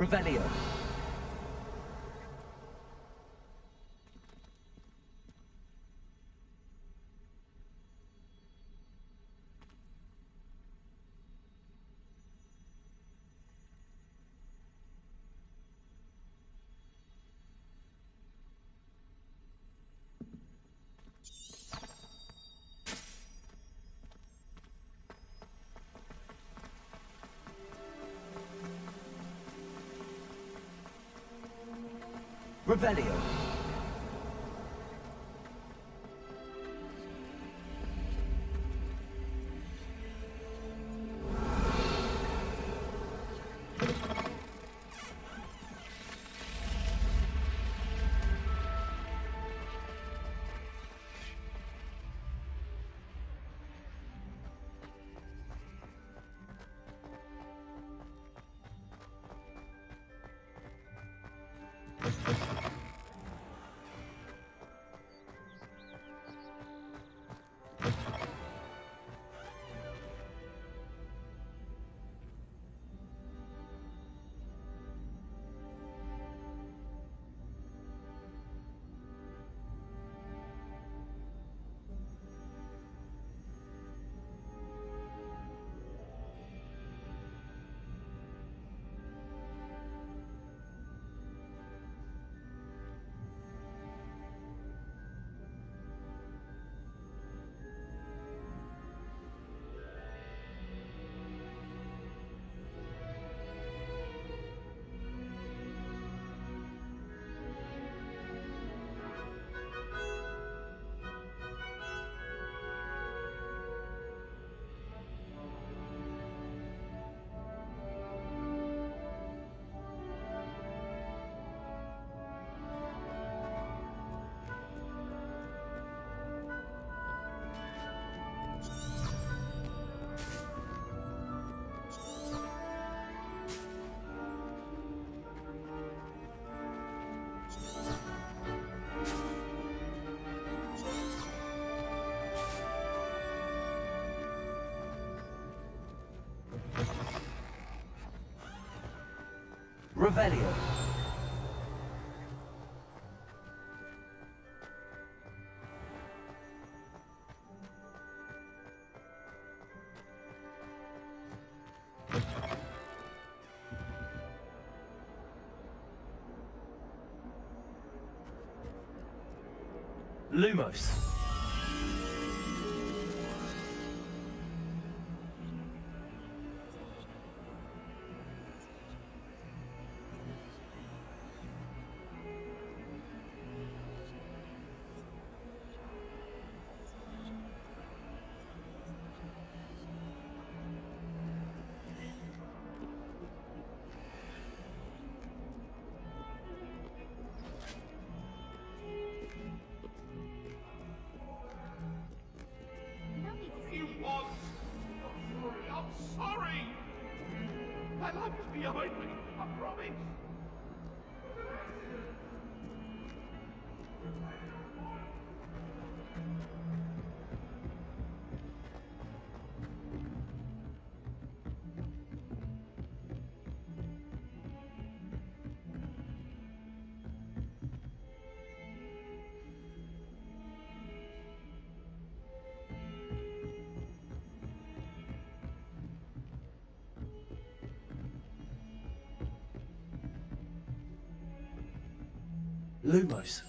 Revelio. Revelio. Revelio. Lumos. My life is behind me, I promise. Lumos.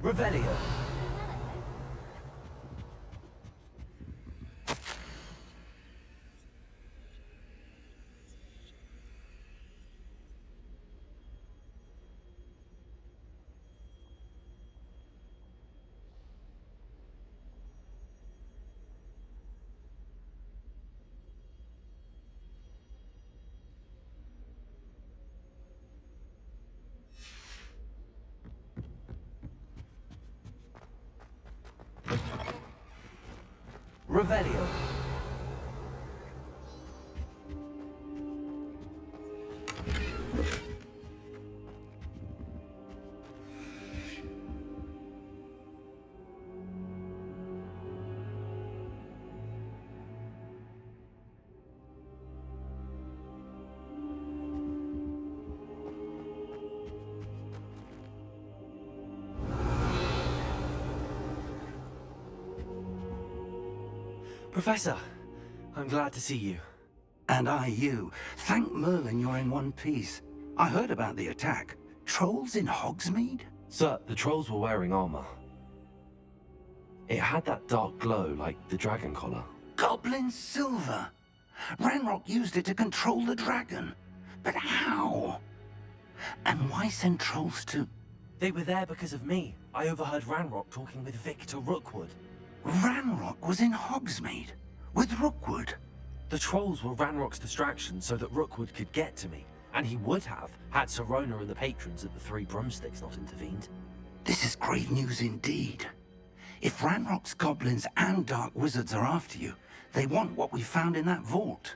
Revelio. Revelio. Professor, I'm glad to see you. And I you. Thank Merlin you're in one piece. I heard about the attack. Trolls in Hogsmeade? Sir, the trolls were wearing armor. It had that dark glow like the dragon collar. Goblin silver! Ranrock used it to control the dragon. But how? And why send trolls to... They were there because of me. I overheard Ranrock talking with Victor Rookwood. Ranrock was in Hogsmeade? With Rookwood? The trolls were Ranrock's distraction so that Rookwood could get to me. And he would have, had Sirona and the patrons at the Three Broomsticks not intervened. This is grave news indeed. If Ranrock's goblins and dark wizards are after you, they want what we found in that vault.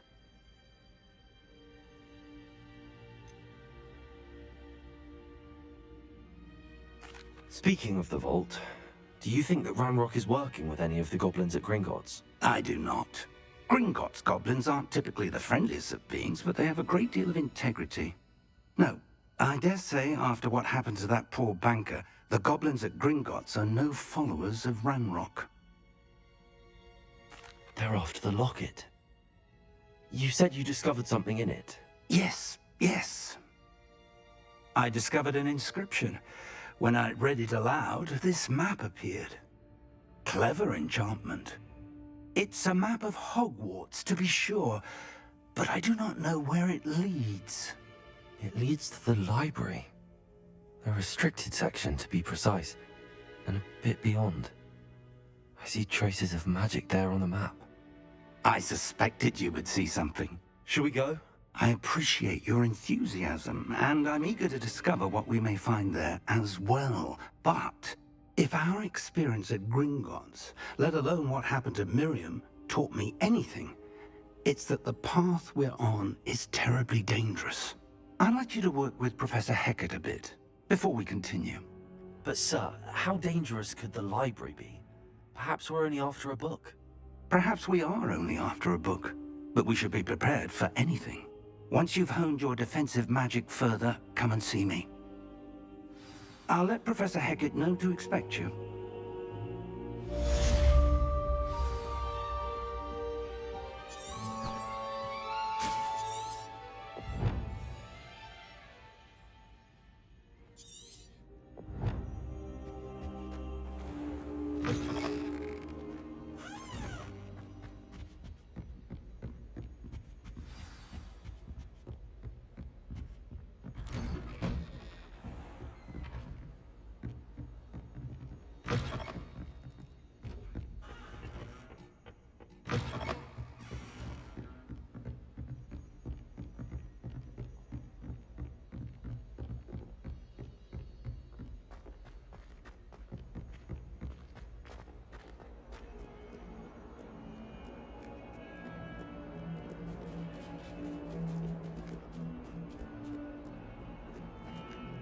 Speaking of the vault, do you think that Ranrock is working with any of the goblins at Gringotts? I do not. Gringotts goblins aren't typically the friendliest of beings, but they have a great deal of integrity. No, I dare say after what happened to that poor banker, the goblins at Gringotts are no followers of Ranrock. They're after the locket. You said you discovered something in it. Yes. I discovered an inscription. When I read it aloud, this map appeared. Clever enchantment. It's a map of Hogwarts, to be sure, but I do not know where it leads. It leads to the library. A restricted section, to be precise, and a bit beyond. I see traces of magic there on the map. I suspected you would see something. Shall we go? I appreciate your enthusiasm, and I'm eager to discover what we may find there as well. But if our experience at Gringotts, let alone what happened to Miriam, taught me anything, it's that the path we're on is terribly dangerous. I'd like you to work with Professor Hecat a bit, before we continue. But sir, how dangerous could the library be? Perhaps we're only after a book. Perhaps we are only after a book, but we should be prepared for anything. Once you've honed your defensive magic further, come and see me. I'll let Professor Hecat know to expect you.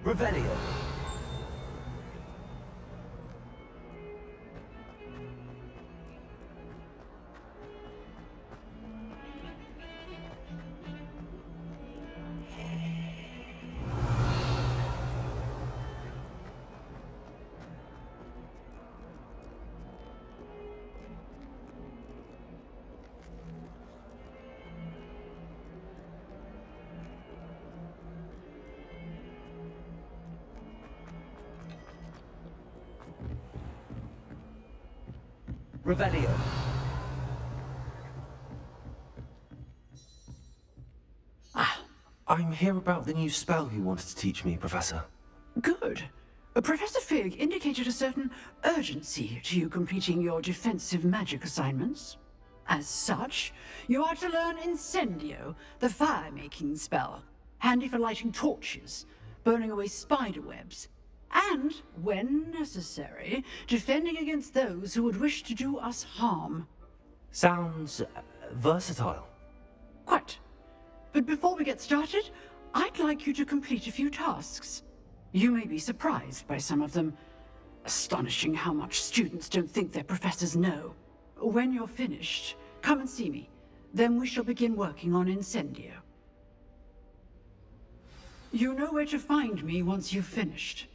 Revelio. Revelio. I'm here about the new spell you wanted to teach me, Professor. Good. Professor Fig indicated a certain urgency to you completing your defensive magic assignments. As such, you are to learn Incendio, the fire-making spell, handy for lighting torches, burning away spider webs, and, when necessary, defending against those who would wish to do us harm. Sounds versatile. Quite. But before we get started, I'd like you to complete a few tasks. You may be surprised by some of them. Astonishing how much students don't think their professors know. When you're finished, come and see me. Then we shall begin working on Incendio. You know where to find me once you've finished.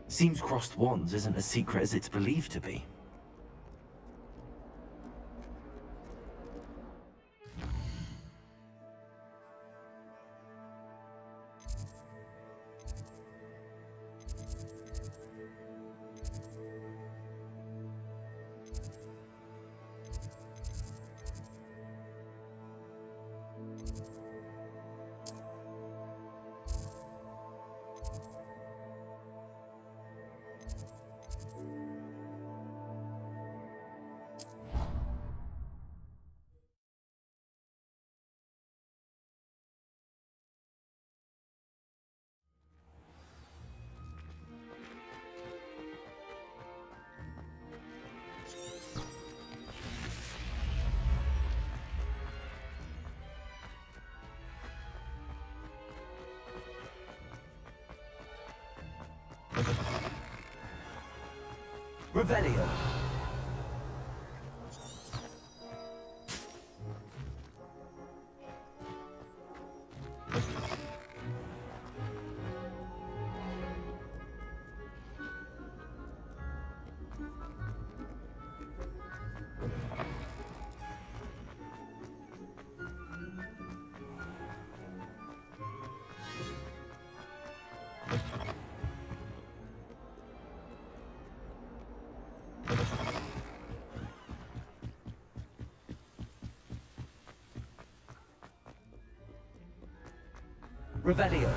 Seems crossed wands isn't as secret as it's believed to be. Revelio. Revelio.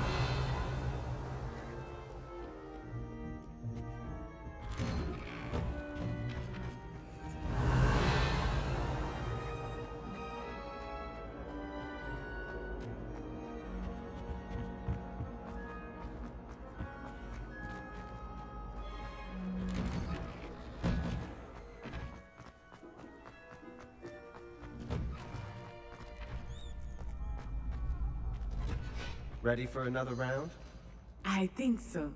Ready for another round? I think so.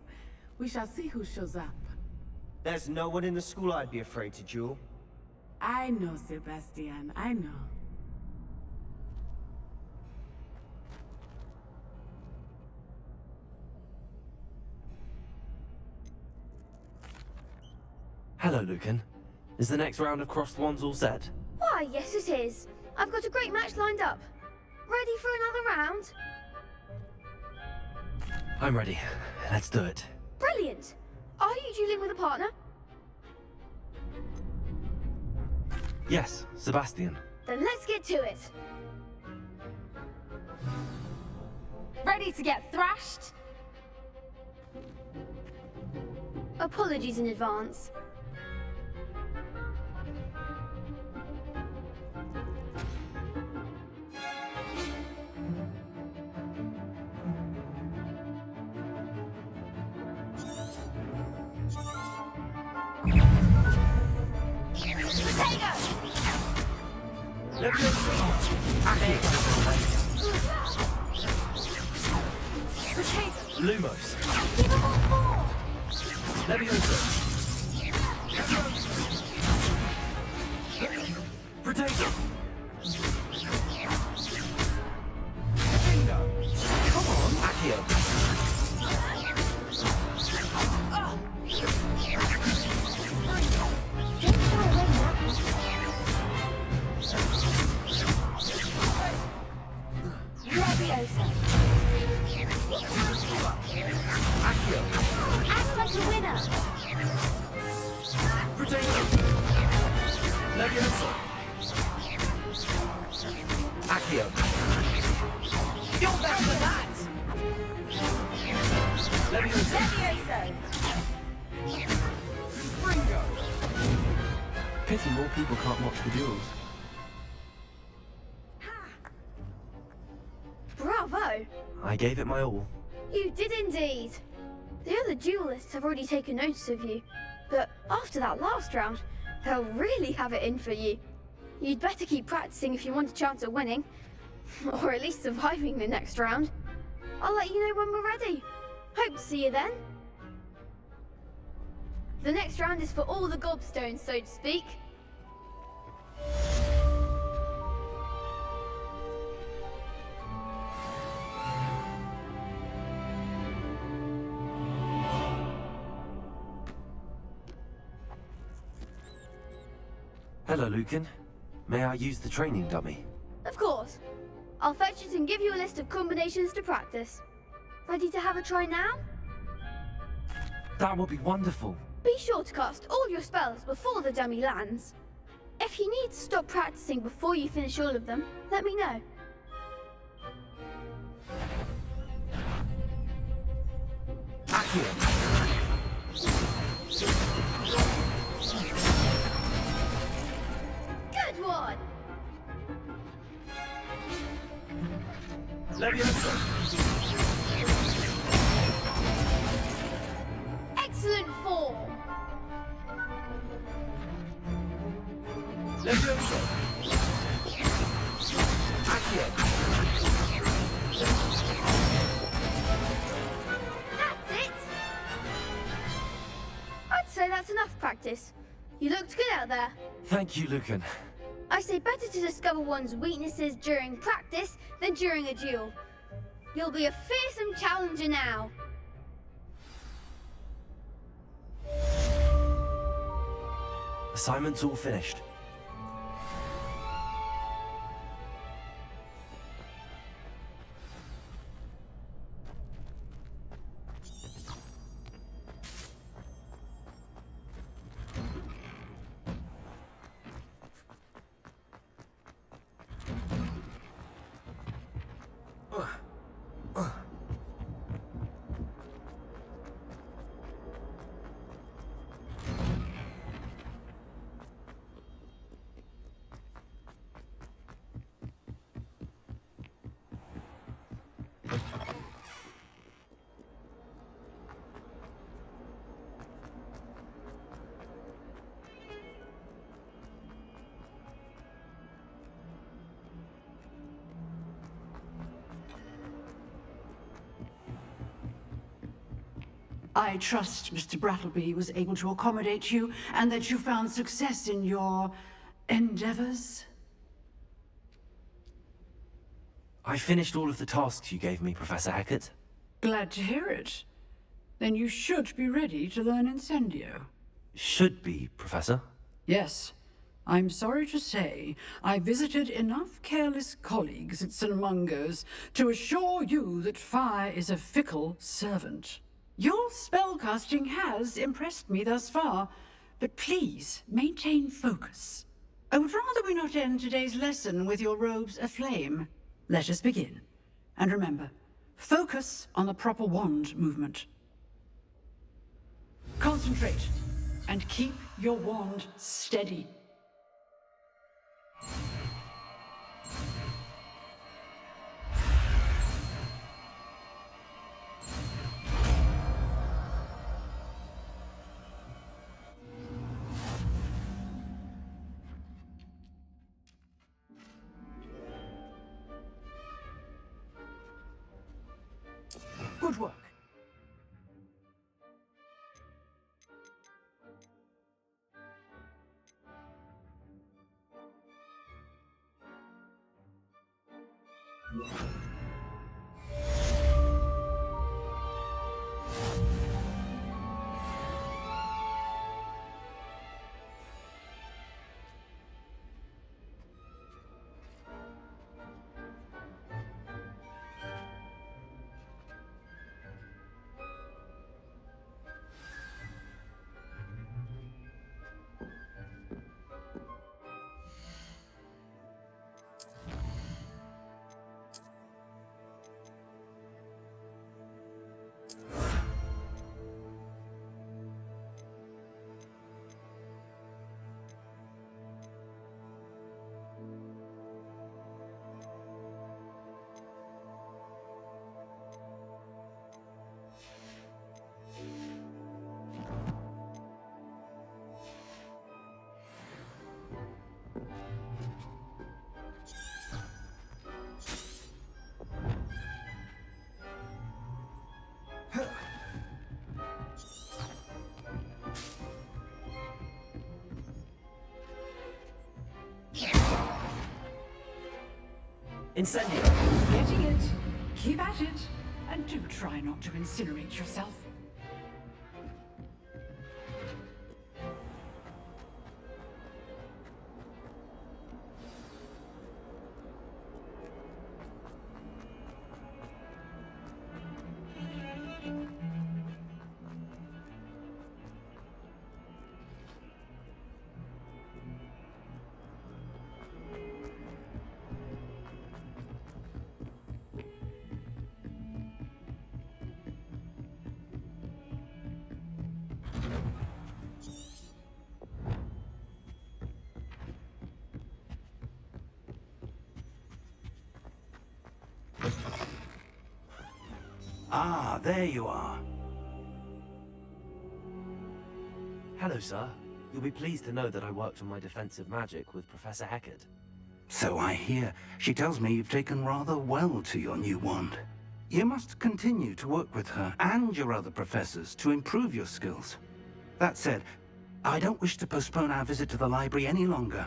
We shall see who shows up. There's no one in the school I'd be afraid to duel. I know, Sebastian. I know. Hello, Lucan. Is the next round of crossed wands all set? Why, yes it is. I've got a great match lined up. Ready for another round? I'm ready. Let's do it. Brilliant! Are you dueling with a partner? Yes, Sebastian. Then let's get to it. Ready to get thrashed? Apologies in advance. Lumos. Potato. Bingo. Come on, Accio. Act like a winner. Potato. Leviosa. Accio. You're better than that! Leviosa. Ringo! Pity more people can't watch the duels. Bravo! I gave it my all. You did indeed. The other duelists have already taken notice of you, but after that last round, they'll really have it in for you. You'd better keep practicing if you want a chance at winning, or at least surviving the next round. I'll let you know when we're ready. Hope to see you then. The next round is for all the gobstones, so to speak. Hello, Lucan. May I use the training dummy? Of course. I'll fetch it and give you a list of combinations to practice. Ready to have a try now? That would be wonderful. Be sure to cast all your spells before the dummy lands. If you need to stop practicing before you finish all of them, let me know. Accio. Good one! Leviosa. Excellent form! Leviosa. Accio. That's it! I'd say that's enough practice. You looked good out there. Thank you, Lucan. I say better to discover one's weaknesses during practice than during a duel. You'll be a fearsome challenger now. Assignment's all finished. I trust Mr. Brattleby was able to accommodate you and that you found success in your endeavors. I finished all of the tasks you gave me, Professor Hecat. Glad to hear it. Then you should be ready to learn Incendio. Should be, Professor. Yes. I'm sorry to say, I visited enough careless colleagues at St. Mungo's to assure you that fire is a fickle servant. Your spellcasting has impressed me thus far, but please maintain focus. I would rather we not end today's lesson with your robes aflame. Let us begin. And remember, focus on the proper wand movement. Concentrate and keep your wand steady. Good work. Incendio! Getting it. Keep at it. And do try not to incinerate yourself. Ah, there you are. Hello, sir. You'll be pleased to know that I worked on my defensive magic with Professor Heckard. So I hear. She tells me you've taken rather well to your new wand. You must continue to work with her and your other professors to improve your skills. That said, I don't wish to postpone our visit to the library any longer.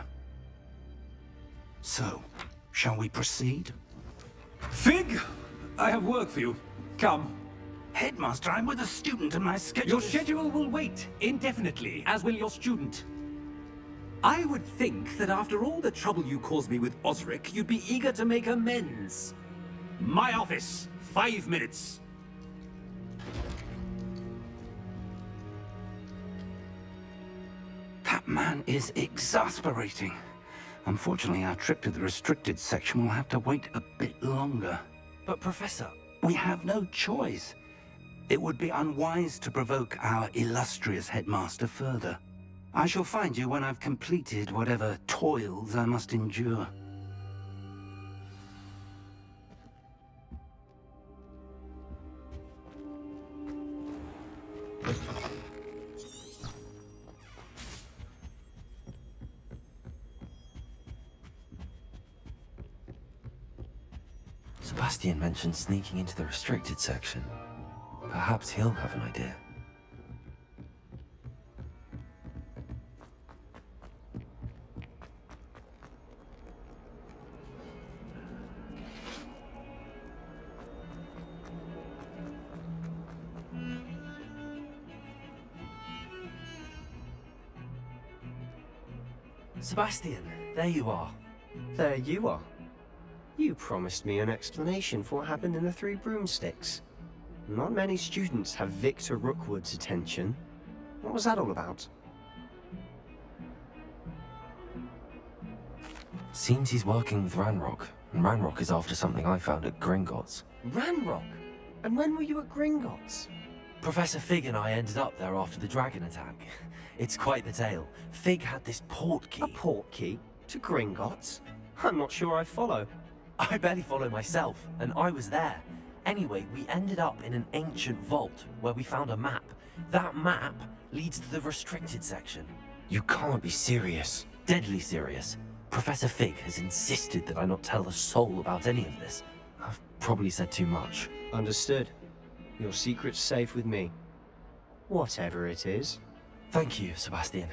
So, shall we proceed? Fig! I have work for you. Come. Headmaster, I'm with a student and my schedule Your is- schedule will wait indefinitely, as will your student. I would think that after all the trouble you caused me with Osric, you'd be eager to make amends. My office, 5 minutes. That man is exasperating. Unfortunately, our trip to the restricted section will have to wait a bit longer. But Professor... We have no choice. It would be unwise to provoke our illustrious headmaster further. I shall find you when I've completed whatever toils I must endure. Sebastian mentioned sneaking into the restricted section. Perhaps he'll have an idea. Sebastian, there you are. There you are. You promised me an explanation for what happened in the Three Broomsticks. Not many students have Victor Rookwood's attention. What was that all about? Seems he's working with Ranrock, and Ranrock is after something I found at Gringotts. Ranrock? And when were you at Gringotts? Professor Fig and I ended up there after the dragon attack. It's quite the tale. Fig had this port key. A port key? To Gringotts? I'm not sure I follow. I barely follow myself, and I was there. Anyway, we ended up in an ancient vault where we found a map. That map leads to the restricted section. You can't be serious. Deadly serious. Professor Fig has insisted that I not tell a soul about any of this. I've probably said too much. Understood. Your secret's safe with me. Whatever it is. Thank you, Sebastian.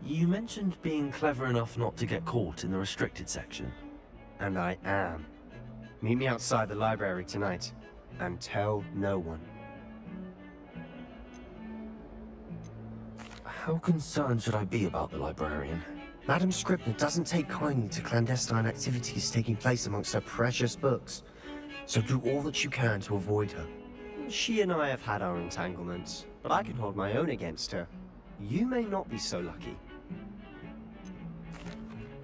You mentioned being clever enough not to get caught in the restricted section. And I am. Meet me outside the library tonight, and tell no one. How concerned should I be about the librarian? Madam Scribner doesn't take kindly to clandestine activities taking place amongst her precious books, so do all that you can to avoid her. She and I have had our entanglements, but I can hold my own against her. You may not be so lucky.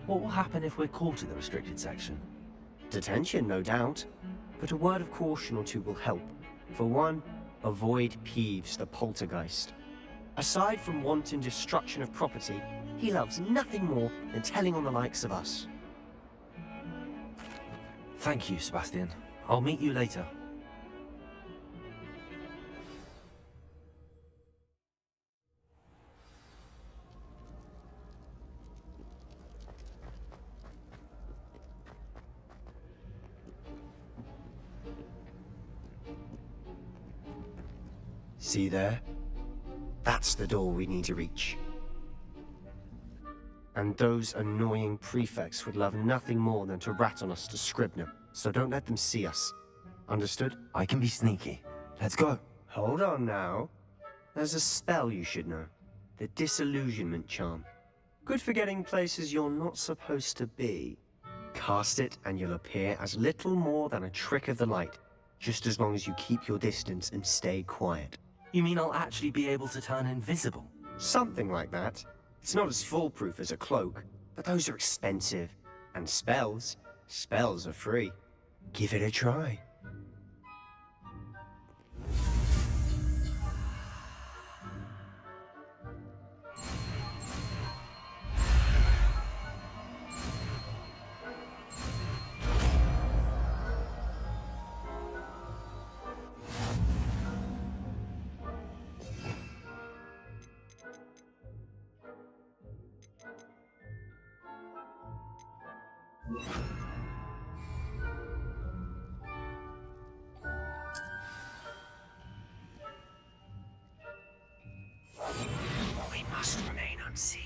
What will happen if we're caught in the restricted section? Detention, no doubt, but a word of caution or two will help. For one, avoid Peeves the poltergeist. Aside from wanton destruction of property, he loves nothing more than telling on the likes of us. Thank you, Sebastian. I'll meet you later. See there? That's the door we need to reach. And those annoying prefects would love nothing more than to rat on us to Scribner, so don't let them see us. Understood? I can be sneaky. Let's go. Hold on now. There's a spell you should know. The Disillusionment Charm. Good for getting places you're not supposed to be. Cast it and you'll appear as little more than a trick of the light, just as long as you keep your distance and stay quiet. You mean I'll actually be able to turn invisible? Something like that. It's not as foolproof as a cloak, but those are expensive. And spells are free. Give it a try. We must remain unseen.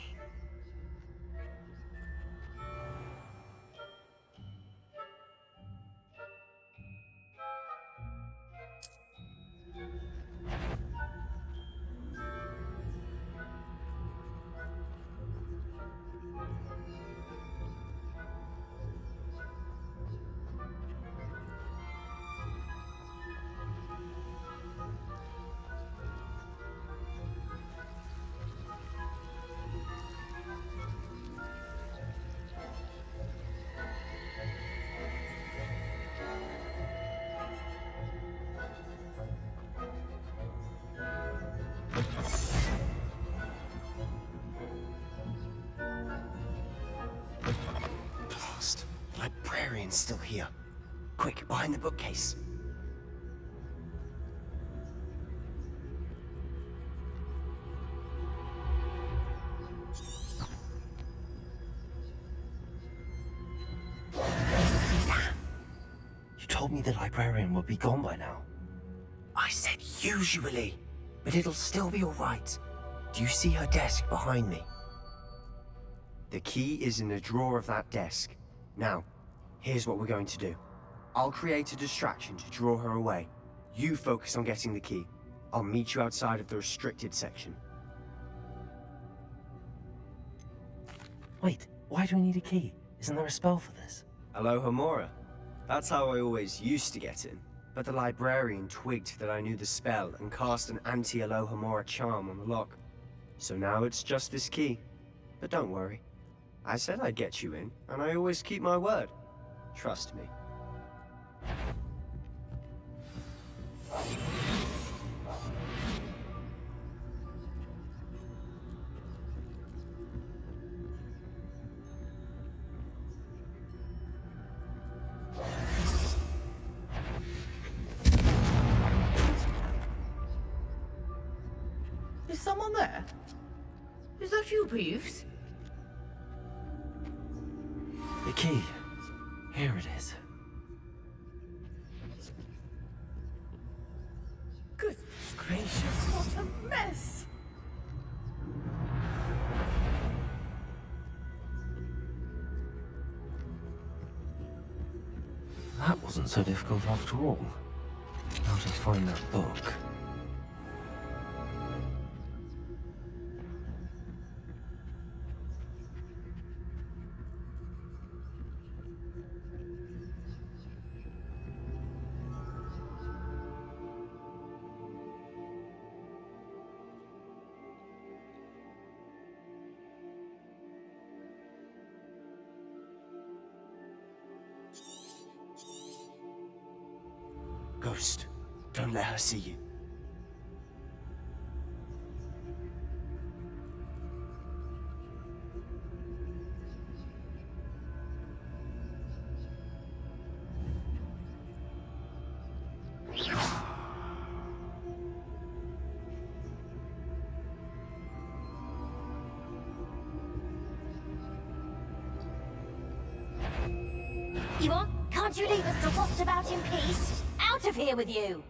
Blast. The librarian's still here. Quick, behind the bookcase. You told me the librarian would be gone by now. I said usually, but it'll still be all right. Do you see her desk behind me? The key is in the drawer of that desk. Now, here's what we're going to do. I'll create a distraction to draw her away. You focus on getting the key. I'll meet you outside of the restricted section. Wait, why do we need a key? Isn't there a spell for this? Alohomora. That's how I always used to get in. But the librarian twigged that I knew the spell and cast an anti-Alohomora charm on the lock. So now it's just this key. But don't worry. I said I'd get you in, and I always keep my word. Trust me. Is someone there? Is that you, Peeves? The key. Here it is. Goodness gracious, what a mess! That wasn't so difficult after all. How to find that book. Ghost, don't let her see you. Ewan, can't you leave us to waft about in peace? Out of here with you!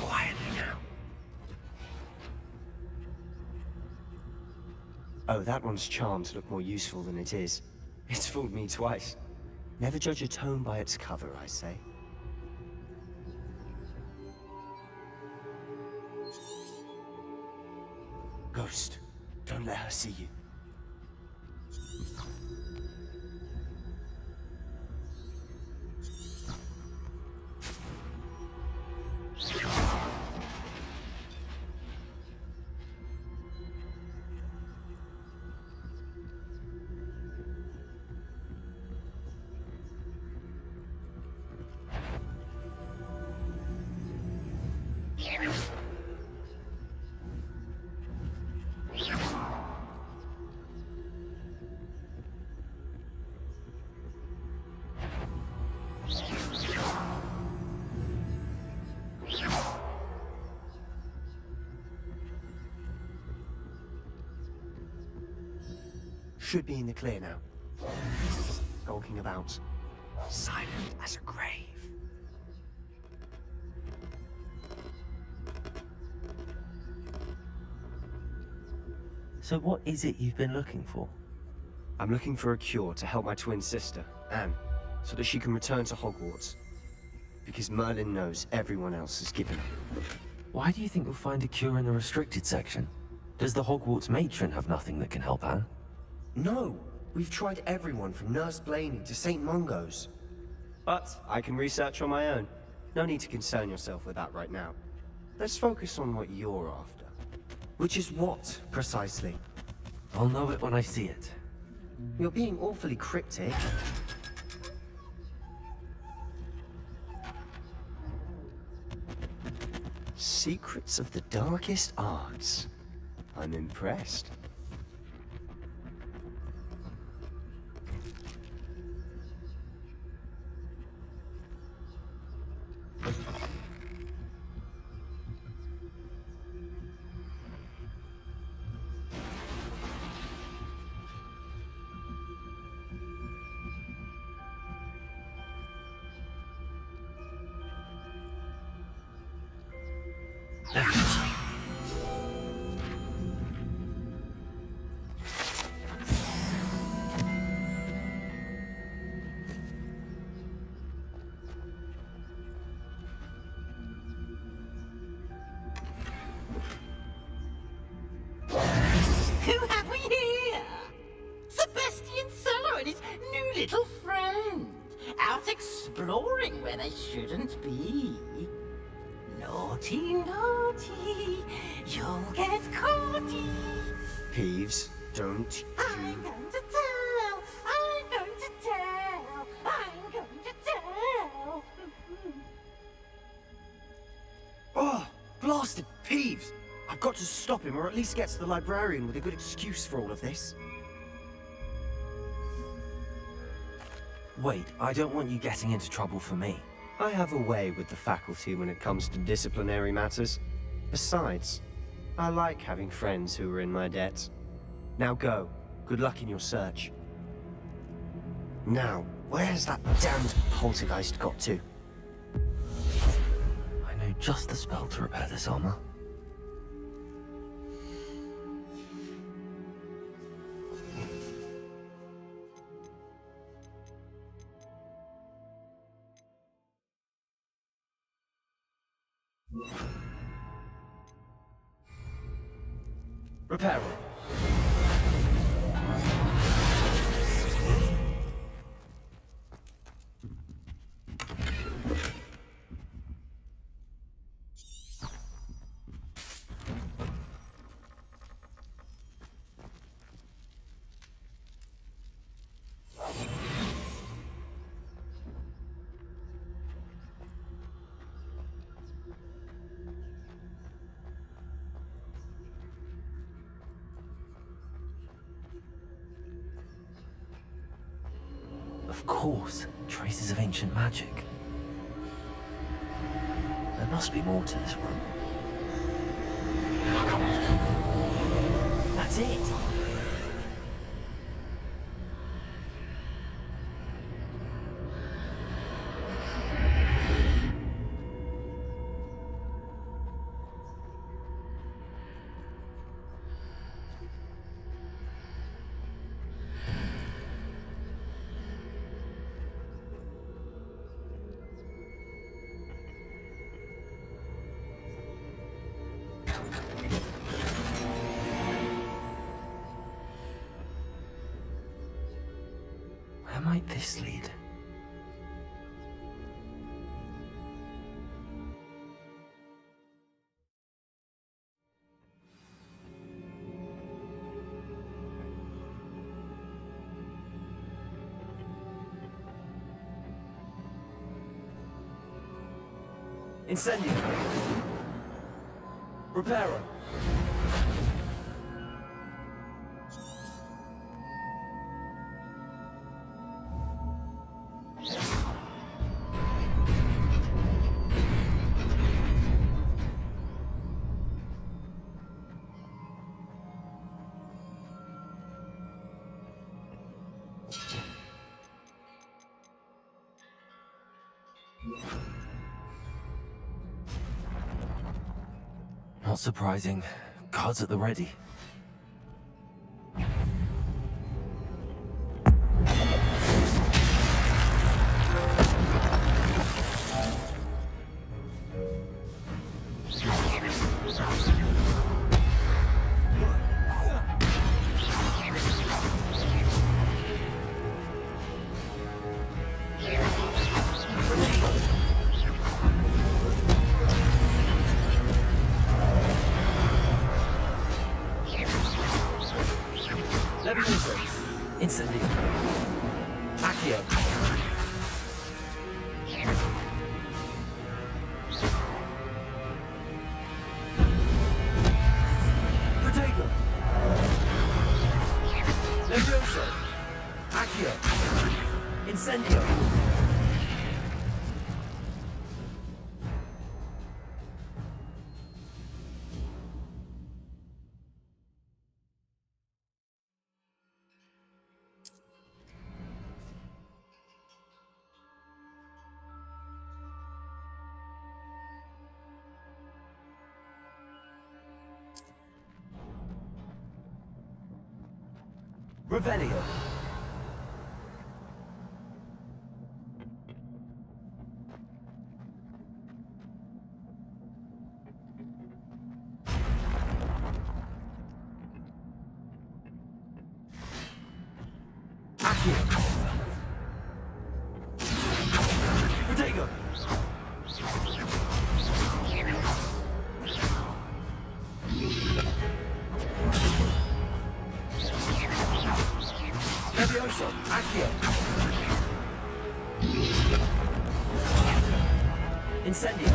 Quietly now. Oh, that one's charmed to look more useful than it is. It's fooled me twice. Never judge a tome by its cover, I say. Ghost, don't let her see you. Should be in the clear now. Skulking about. Silent as a grave. So what is it you've been looking for? I'm looking for a cure to help my twin sister, Anne, so that she can return to Hogwarts. Because Merlin knows everyone else has given up. Why do you think you'll find a cure in the restricted section? Does the Hogwarts matron have nothing that can help Anne? No! We've tried everyone from Nurse Blaney to St. Mungo's. But I can research on my own. No need to concern yourself with that right now. Let's focus on what you're after. Which is what, precisely? I'll know it when I see it. You're being awfully cryptic. Secrets of the darkest arts. I'm impressed. Who have we here? Sebastian Cellar and his new little friend. Out exploring where they shouldn't be. Naughty, naughty, you'll get caughty. Peeves, don't I'm going to tell, I'm going to tell, I'm going to tell. Oh, blasted Peeves! I've got to stop him, or at least get to the librarian with a good excuse for all of this. Wait, I don't want you getting into trouble for me. I have a way with the faculty when it comes to disciplinary matters. Besides, I like having friends who are in my debt. Now go. Good luck in your search. Now, where's that damned poltergeist got to? I know just the spell to repair this armor. Repair. Of course, traces of ancient magic. There must be more to this room. That's it! Where might this lead? Incendio. Reparo. Not surprising. Guards at the ready. Incendio. Accio. Protego. Levioso. Accio. Incendio. Revelio. Accio. Protego. Levioso. Accio. Incendio.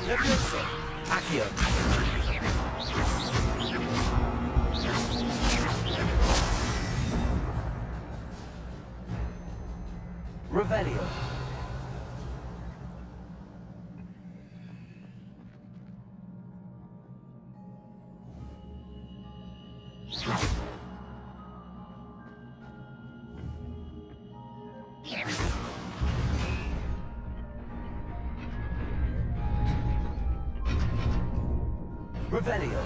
Levioso. Accio. Revelio. Revelio.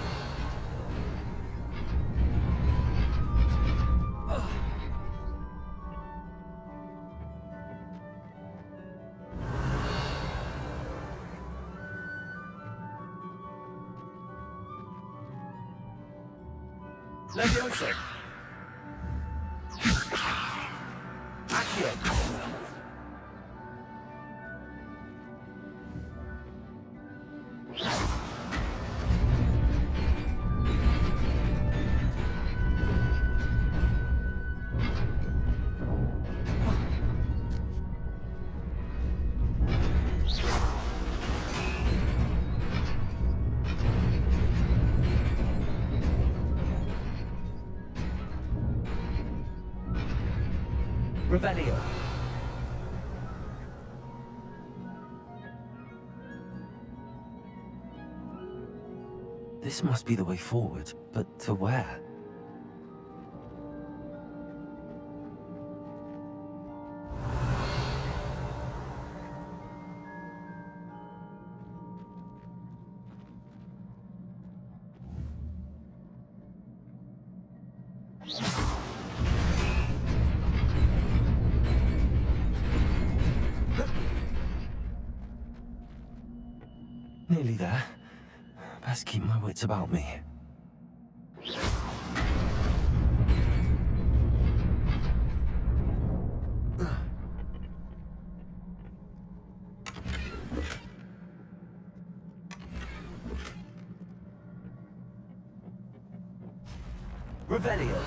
Levioso. Accio. Revelio. This must be the way forward, but to where? Nearly there. Best keep my wits about me. Revelio.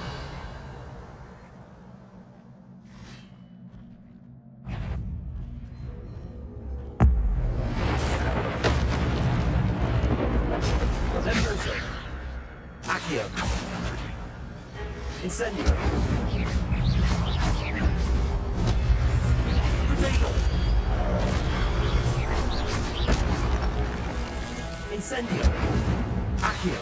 Levioso. Accio. Incendio. Potato. Incendio. Accio.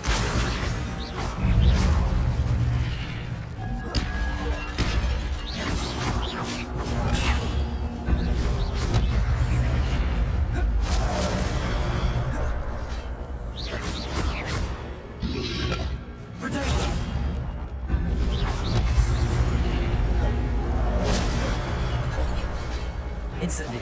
Incendio.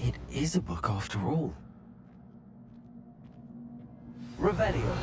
It is a book after all. Revelio.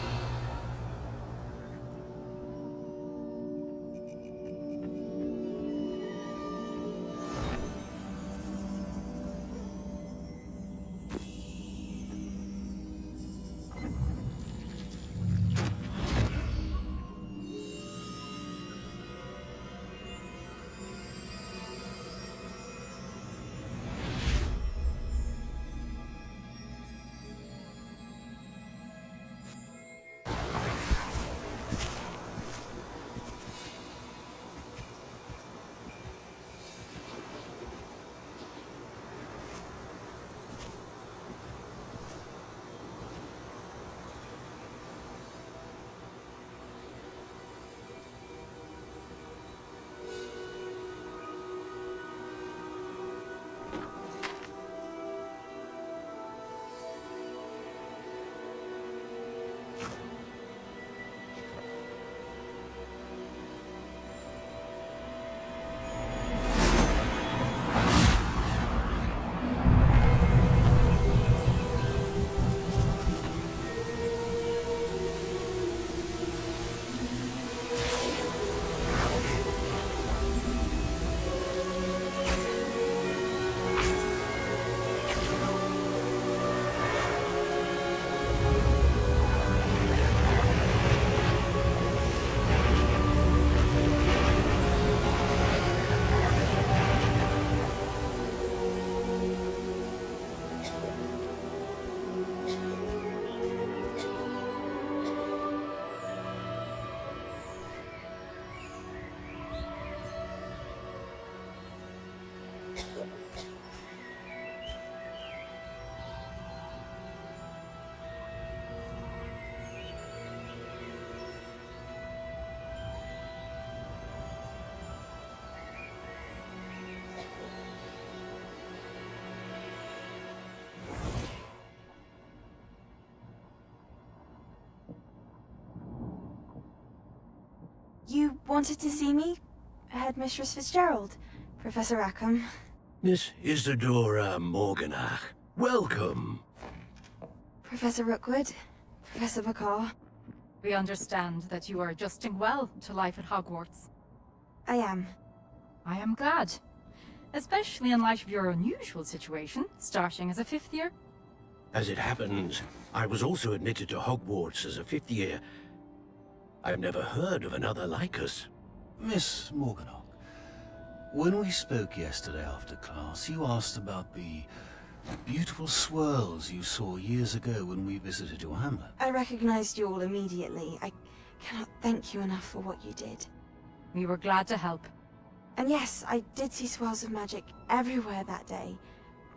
You wanted to see me? Headmistress Fitzgerald, Professor Rackham. Miss Isadora Morganach, welcome. Professor Rookwood, Professor McCaw. We understand that you are adjusting well to life at Hogwarts. I am. I am glad. Especially in light of your unusual situation, starting as a 5th year. As it happens, I was also admitted to Hogwarts as a 5th year. I've never heard of another like us. Miss Morganach, when we spoke yesterday after class, you asked about the beautiful swirls you saw years ago when we visited your hamlet. I recognized you all immediately. I cannot thank you enough for what you did. We were glad to help. And yes, I did see swirls of magic everywhere that day.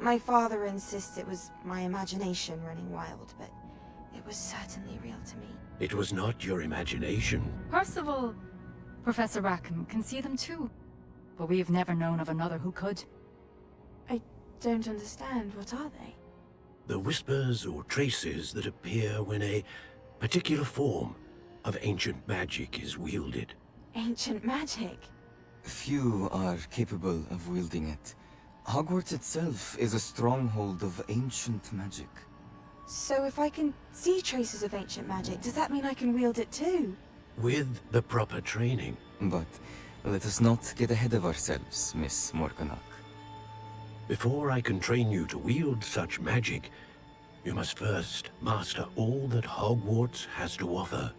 My father insists it was my imagination running wild, but it was certainly real to me. It was not your imagination. Percival, Professor Rackham can see them too. But we have never known of another who could. I don't understand. What are they? The whispers or traces that appear when a particular form of ancient magic is wielded. Ancient magic? Few are capable of wielding it. Hogwarts itself is a stronghold of ancient magic. So if I can see traces of ancient magic, does that mean I can wield it too? With the proper training. But let us not get ahead of ourselves, Miss Morganach. Before I can train you to wield such magic, you must first master all that Hogwarts has to offer.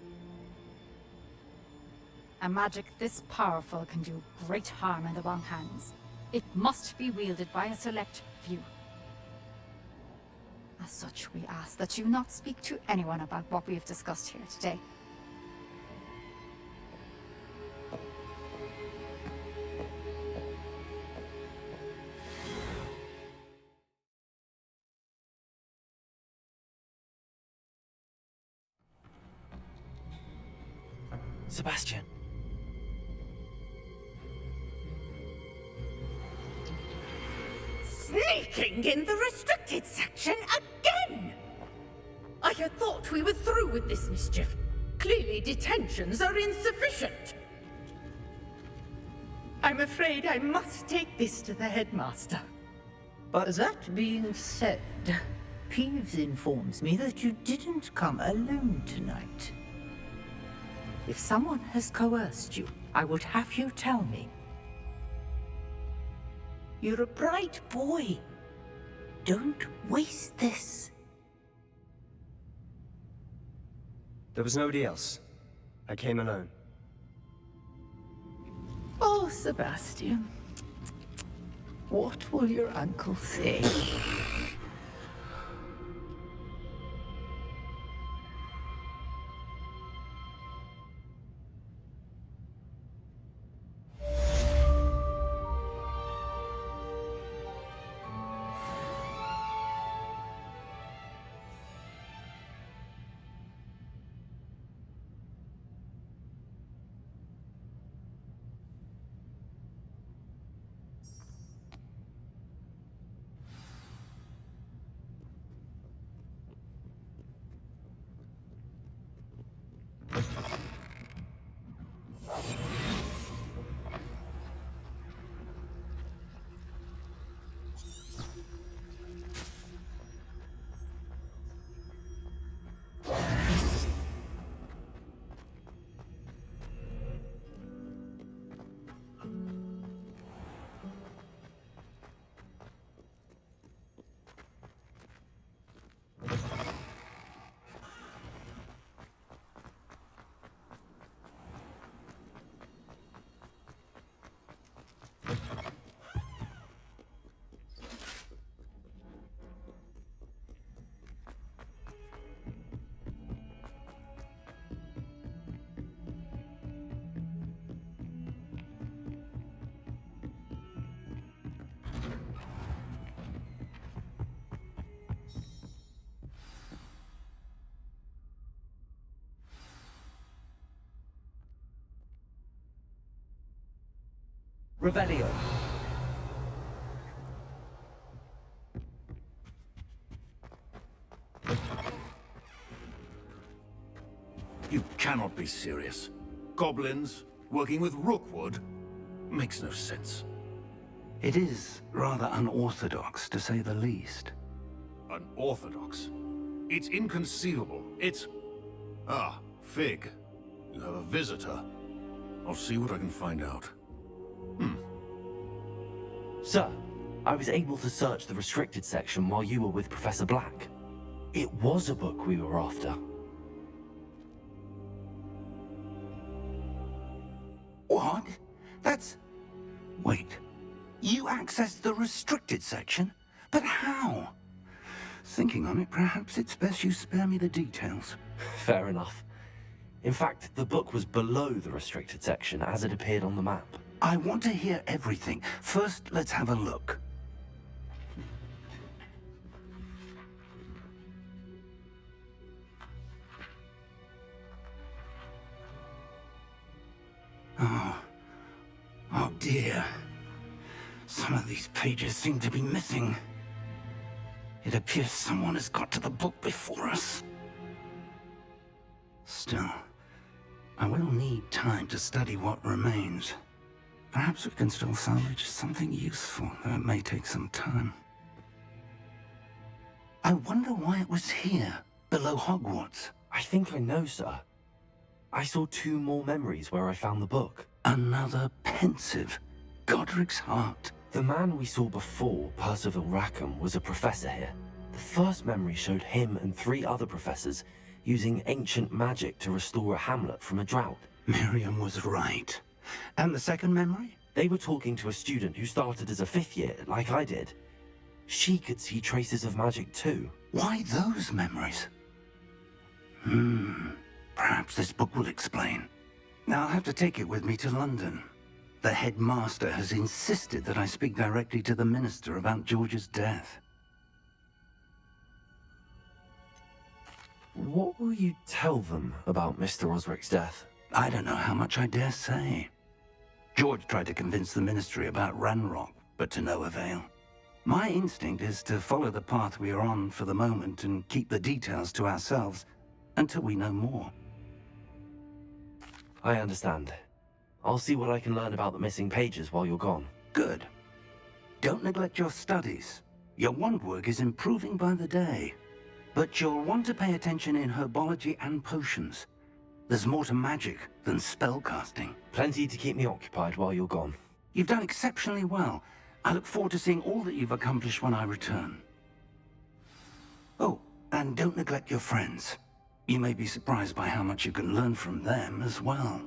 A magic this powerful can do great harm in the wrong hands. It must be wielded by a select few. As such, we ask that you not speak to anyone about what we have discussed here today. Sebastian. Sneaking in the restricted section again! I had thought we were through with this mischief. Clearly detentions are insufficient. I'm afraid I must take this to the headmaster. But that being said, Peeves informs me that you didn't come alone tonight. If someone has coerced you, I would have you tell me. You're a bright boy. Don't waste this. There was nobody else. I came alone. Oh, Sebastian. What will your uncle say? Revelio. You cannot be serious. Goblins, Working with Rookwood? Makes no sense. It is rather unorthodox, to say the least. Unorthodox? It's inconceivable. It's... Ah, Fig. You have a visitor. I'll see what I can find out. Sir, I was able to search the restricted section while you were with Professor Black. It was a book we were after. What? That's... Wait. You accessed the restricted section? But how? Thinking on it, perhaps it's best you spare me the details. Fair enough. In fact, the book was below the restricted section as it appeared on the map. I want to hear everything. First, let's have a look. Oh dear. Some of these pages seem to be missing. It appears someone has got to the book before us. Still, I will need time to study what remains. Perhaps we can still salvage something useful, though it may take some time. I wonder why it was here, below Hogwarts. I think I know, sir. I saw 2 more memories where I found the book. Another pensive. Godric's heart. The man we saw before, Percival Rackham, was a professor here. The first memory showed him and 3 other professors using ancient magic to restore a hamlet from a drought. Miriam was right. And the second memory? They were talking to a student who started as a 5th year, like I did. She could see traces of magic too. Why those memories? Perhaps this book will explain. Now I'll have to take it with me to London. The headmaster has insisted that I speak directly to the minister about George's death. What will you tell them about Mr. Osric's death? I don't know how much I dare say. George tried to convince the ministry about Ranrock, but to no avail. My instinct is to follow the path we are on for the moment and keep the details to ourselves until we know more. I understand. I'll see what I can learn about the missing pages while you're gone. Good. Don't neglect your studies. Your wand work is improving by the day. But you'll want to pay attention in herbology and potions. There's more to magic than spellcasting. Plenty to keep me occupied while you're gone. You've done exceptionally well. I look forward to seeing all that you've accomplished when I return. Oh, and don't neglect your friends. You may be surprised by how much you can learn from them as well.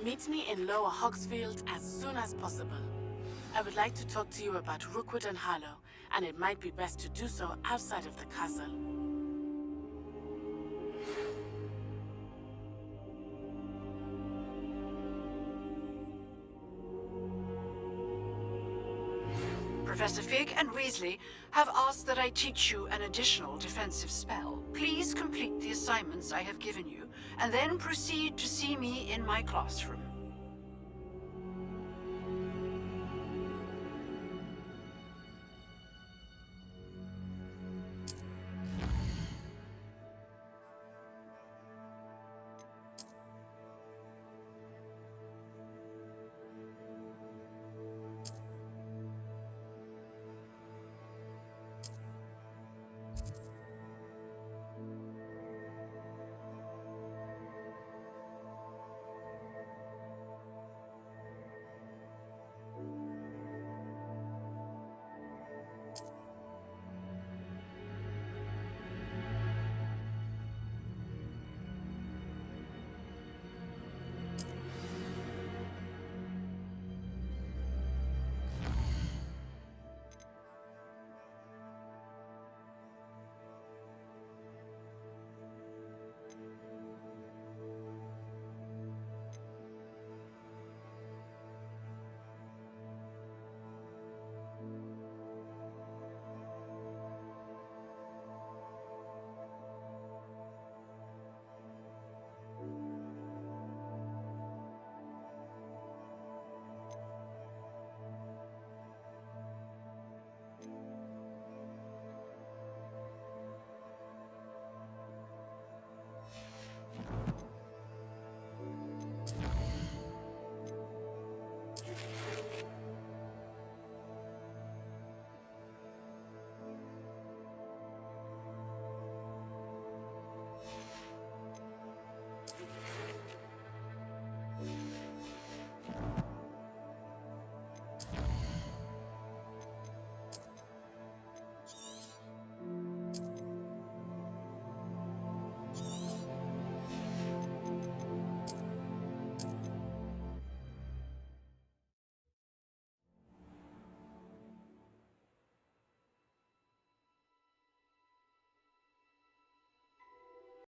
Meet me in Lower Hogsfield as soon as possible. I would like to talk to you about Rookwood and Harlow, and it might be best to do so outside of the castle. Professor Fig and Weasley have asked that I teach you an additional defensive spell. Please complete the assignments I have given you, and then proceed to see me in my classroom.